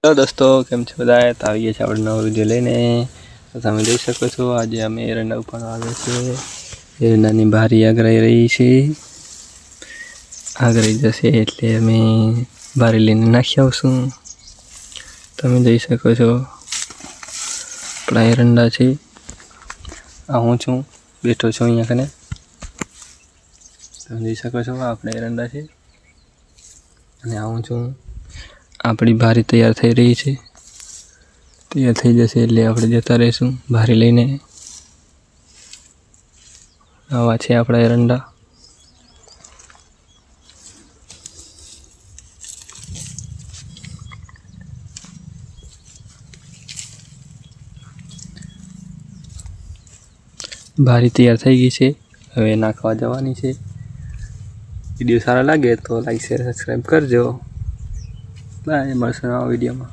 Hello दोस्तों, केम छो बधाए? तो आવીએ છીએ આપણે નવો વિડીયો લઈને। તો તમે જોઈ શકો છો આજે અમે એરંડા ઉપર આવે છે। એરંડાની બારી આગળ રહી છે, આગળ જશે એટલે અમે બારી લઈને નાખી આવશું। તમે જોઈ શકો છો આપણા એરંડા છે। આ હું છું બેઠો છું અહીંયા કને। તમે જોઈ શકો છો આપણે એરંડા છે અને આ હું છું। આપણી બારી તૈયાર થઈ રહી છે, તૈયાર થઈ જશે એટલે આપણે જતા રહીશું બારી લઈને। આવા છે આપણા એરંડા। બારી તૈયાર થઈ ગઈ છે, હવે નાખવા જવાની છે। વિડીયો સારા લાગે તો લાઈક શેર સબસ્ક્રાઈબ કરજો। બાય, મળશું નવા વિડીયોમાં।